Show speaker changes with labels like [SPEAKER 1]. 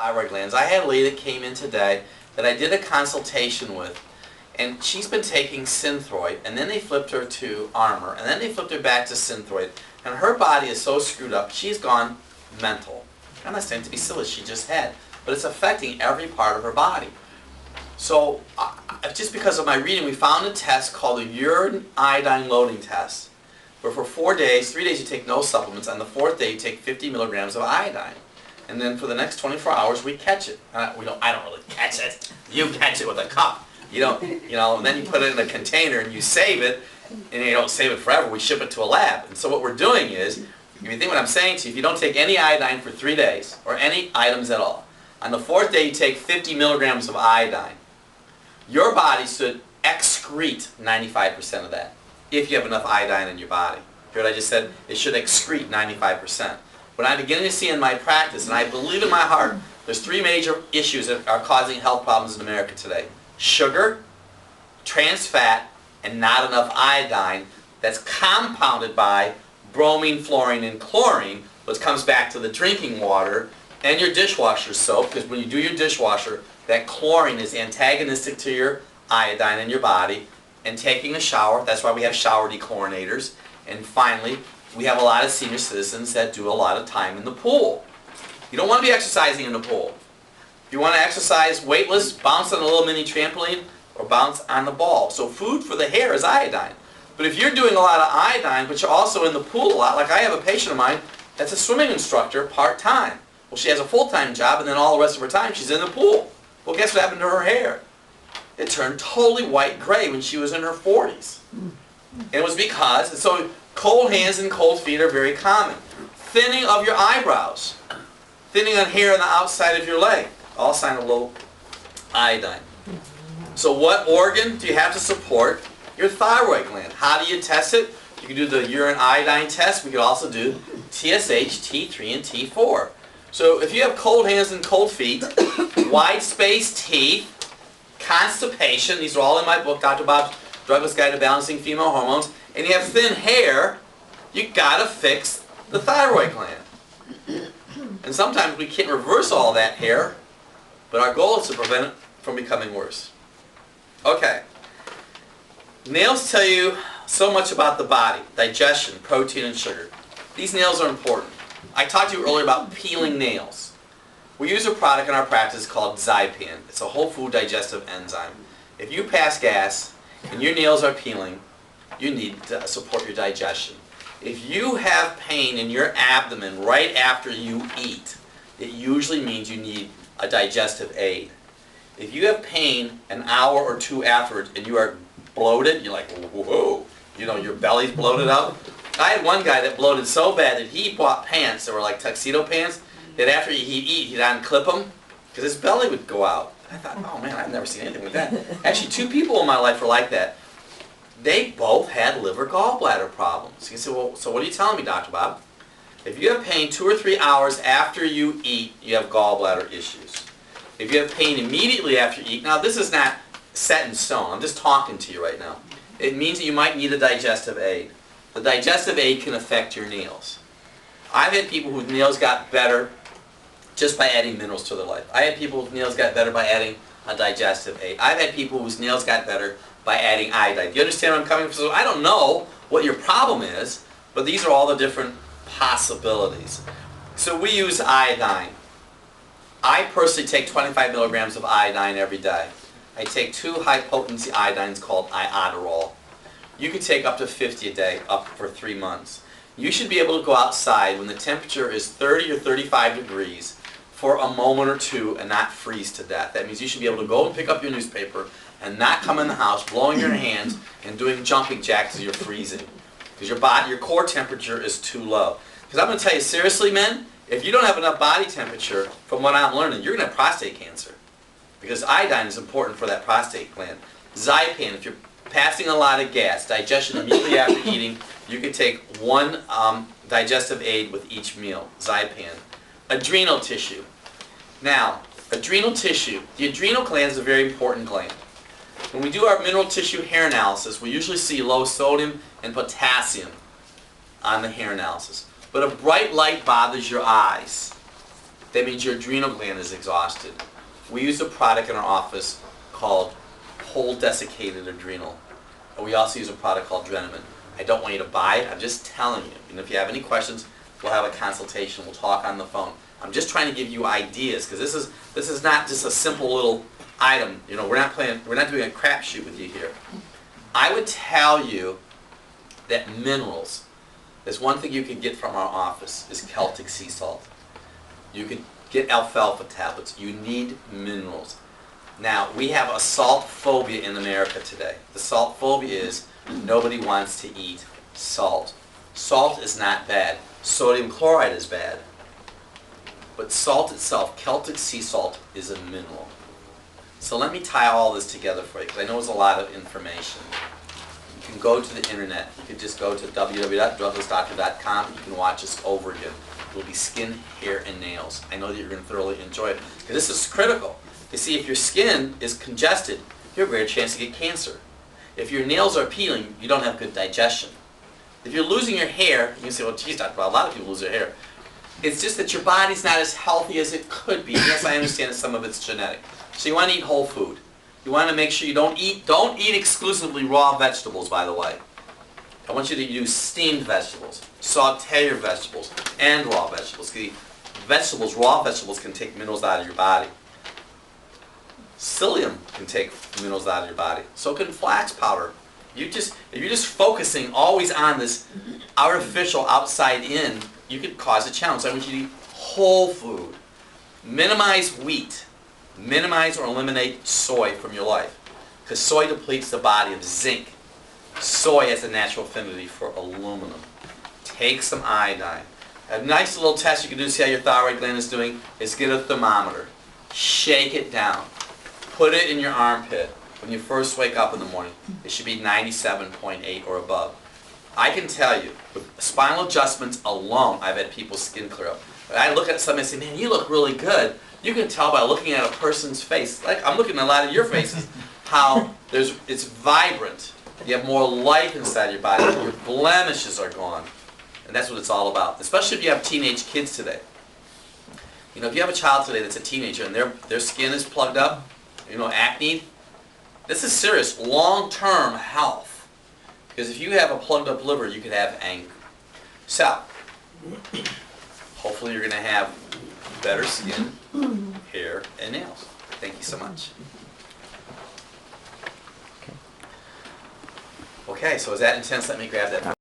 [SPEAKER 1] thyroid glands. I had a lady that came in today that I did a consultation with, and she's been taking Synthroid, and then they flipped her to Armor, and then they flipped her back to Synthroid, and her body is so screwed up, she's gone mental. I'm not saying to be silly, she just had, but it's affecting every part of her body. So, just because of my reading, we found a test called a urine iodine loading test, where for 4 days, 3 days you take no supplements, on the 4th day you take 50 milligrams of iodine. And then for the next 24 hours we catch it. I don't really catch it. You catch it with a cup. And then you put it in a container and you save it, and you don't save it forever, we ship it to a lab. And so what we're doing is, if you think what I'm saying to you, if you don't take any iodine for 3 days, or any items at all, on the 4th day you take 50 milligrams of iodine, your body should excrete 95% of that, if you have enough iodine in your body. Hear what I just said? It should excrete 95%. What I'm beginning to see in my practice, and I believe in my heart, there's 3 major issues that are causing health problems in America today. Sugar, trans fat, and not enough iodine that's compounded by bromine, fluorine, and chlorine, which comes back to the drinking water and your dishwasher soap, because when you do your dishwasher, that chlorine is antagonistic to your iodine in your body. And taking a shower, that's why we have shower dechlorinators. And finally, we have a lot of senior citizens that do a lot of time in the pool. You don't want to be exercising in the pool. If you want to exercise weightless, bounce on a little mini trampoline or bounce on the ball. So food for the hair is iodine. But if you're doing a lot of iodine, but you're also in the pool a lot, like I have a patient of mine that's a swimming instructor part-time. Well, she has a full-time job, and then all the rest of her time she's in the pool. Well, guess what happened to her hair? It turned totally white-gray when she was in her 40s. And it was because, so cold hands and cold feet are very common. Thinning of your eyebrows. Thinning on hair on the outside of your leg. All sign of low iodine. So what organ do you have to support your thyroid gland? How do you test it? You can do the urine iodine test. We could also do TSH, T3, and T4. So if you have cold hands and cold feet, wide-spaced teeth, constipation, these are all in my book, Dr. Bob's Drugless Guide to Balancing Female Hormones, and you have thin hair, you gotta fix the thyroid gland. And sometimes we can't reverse all that hair, but our goal is to prevent it from becoming worse. Okay. Nails tell you so much about the body: digestion, protein, and sugar. These nails are important. I talked to you earlier about peeling nails. We use a product in our practice called Zypan. It's a whole food digestive enzyme. If you pass gas and your nails are peeling, you need to support your digestion. If you have pain in your abdomen right after you eat, it usually means you need a digestive aid. If you have pain an hour or 2 afterwards and you are bloated, you're like, whoa, your belly's bloated up. I had one guy that bloated so bad that he bought pants that were like tuxedo pants, that after he'd eat, he'd unclip them because his belly would go out. I thought, oh man, I've never seen anything like that. Actually, 2 people in my life were like that. They both had liver gallbladder problems. He said, well, so what are you telling me, Dr. Bob? If you have pain 2 or 3 hours after you eat, you have gallbladder issues. If you have pain immediately after you eat, now this is not set in stone, I'm just talking to you right now. It means that you might need a digestive aid. The digestive aid can affect your nails. I've had people whose nails got better just by adding minerals to their life. I had people whose nails got better by adding a digestive aid. I've had people whose nails got better by adding iodine. Do you understand where I'm coming from? So I don't know what your problem is, but these are all the different possibilities. So we use iodine. I personally take 25 milligrams of iodine every day. I take 2 high-potency iodines called iodoral. You can take up to 50 a day, up for 3 months. You should be able to go outside when the temperature is 30 or 35 degrees for a moment or 2 and not freeze to death. That means you should be able to go and pick up your newspaper and not come in the house blowing your hands and doing jumping jacks as you're freezing. Because your core temperature is too low. Because I'm going to tell you seriously, men, if you don't have enough body temperature, from what I'm learning, you're going to have prostate cancer. Because iodine is important for that prostate gland. Zypan, if you're passing a lot of gas, digestion immediately after eating, you can take 1 digestive aid with each meal, Zypan. Adrenal tissue. Now, adrenal tissue, the adrenal gland is a very important gland. When we do our mineral tissue hair analysis, we usually see low sodium and potassium on the hair analysis. But a bright light bothers your eyes. that means your adrenal gland is exhausted. We use a product in our office called whole desiccated adrenal. And we also use a product called Drenamin. I don't want you to buy it, I'm just telling you. And if you have any questions, we'll have a consultation, we'll talk on the phone. I'm just trying to give you ideas, because this is not just a simple little item. You know, we're not doing a crapshoot with you here. I would tell you that minerals, there's one thing you can get from our office, is Celtic sea salt. You can get alfalfa tablets. You need minerals. Now, we have a salt phobia in America today. The salt phobia is nobody wants to eat salt. Salt is not bad. Sodium chloride is bad. But salt itself, Celtic sea salt, is a mineral. So let me tie all this together for you, because I know it's a lot of information. You can go to the internet. You can just go to www.druglessdoctor.com. You can watch this over again. It will be skin, hair, and nails. I know that you're going to thoroughly enjoy it, because this is critical. You see, if your skin is congested, you have a greater chance to get cancer. If your nails are peeling, you don't have good digestion. If you're losing your hair, you can say, well, geez, Dr. Well, a lot of people lose their hair. It's just that your body's not as healthy as it could be. Yes, I understand that some of it's genetic. So you want to eat whole food. You want to make sure you don't eat exclusively raw vegetables, by the way. I want you to use steamed vegetables, saute your vegetables, and raw vegetables. Vegetables, raw vegetables can take minerals out of your body. Psyllium can take minerals out of your body. So can flax powder. If you're just focusing always on this artificial outside in, you could cause a challenge. So I want you to eat whole food. Minimize wheat. Minimize or eliminate soy from your life, because soy depletes the body of zinc. Soy has a natural affinity for aluminum. Take some iodine. A nice little test you can do to see how your thyroid gland is doing is get a thermometer. Shake it down. Put it in your armpit when you first wake up in the morning. It should be 97.8 or above. I can tell you, with spinal adjustments alone, I've had people's skin clear up. When I look at somebody and say, man, you look really good, you can tell by looking at a person's face, like I'm looking at a lot of your faces, how it's vibrant. You have more life inside your body. Your blemishes are gone. And that's what it's all about, especially if you have teenage kids today. You know, if you have a child today that's a teenager and their skin is plugged up, you know, acne, this is serious long-term health. Because if you have a plugged up liver, you could have anger. So, hopefully you're going to have better skin, hair, and nails. Thank you so much. Okay, so is that intense? Let me grab that.